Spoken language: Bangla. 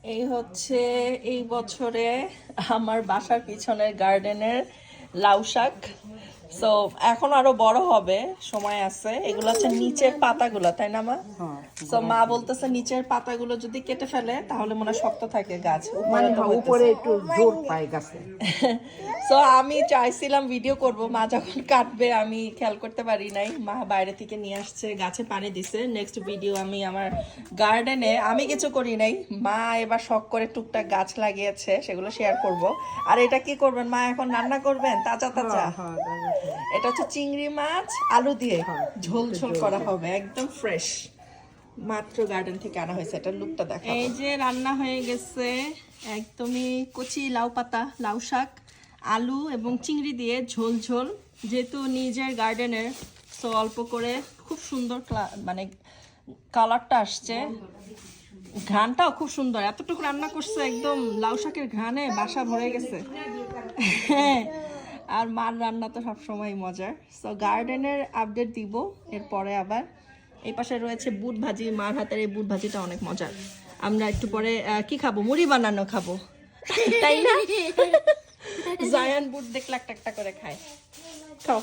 এই হচ্ছে এই বছরে আমার বাসার পিছনের গার্ডেনের লাউ শাক। সো এখন আরো বড় হবে, সময় আছে। এগুলো হচ্ছে নিচের পাতাগুলো, তাই না মা? সো মা বলতেছে নিচের পাতাগুলো যদি কেটে ফেলে তাহলে মনে হয় শক্ত থাকে গাছ, উপরে তো উপরে একটু জোর পায় গাছে। সো আমি চাইছিলাম ভিডিও করব, মা যখন কাটবে আমি খেয়াল করতে পারি নাই। মা বাইরে থেকে নিয়ে আসছে, গাছে পানি দিছে। নেক্সট ভিডিও আমি আমার গার্ডেনে, আমি কিছু করি নাই, মা এবার শখ করে টুকটাক গাছ লাগিয়েছে, সেগুলো শেয়ার করব। আর এটা কি করবেন মা, এখন রান্না করবেন তাজা তাজা? এটা হচ্ছে চিংড়ি মাছ আলু দিয়ে ঝোল ঝোল করা হবে, একদম ফ্রেশ, মাত্র গার্ডেন থেকে আনা হয়েছে। এটা লুকটা দেখা। এই যে রান্না হয়ে গেছে, একদমই কচি লাউ পাতা, লাউ শাক, আলু এবং চিংড়ি দিয়ে ঝোল ঝোল। যেহেতু নিজের গার্ডেনের, সো অল্প করে, খুব সুন্দর মানে কালারটা আসছে, ঘ্রাণটাও খুব সুন্দর। এতটুকু রান্না করছে, একদম লাউ শাকের ঘ্রাণে বাসা ভরে গেছে। হ্যাঁ, আর মার রান্না তো সবসময় মজার। সো গার্ডেনের আপডেট দিব এরপরে। আবার এই পাশে রয়েছে বুট ভাজি, মার হাতের এই বুট ভাজিটা অনেক মজার। আমরা একটু পরে কি খাবো, মুড়ি বানানো খাবো, তাই না? জায়ান বুট দেখলে একটা একটা করে খায়। খাও।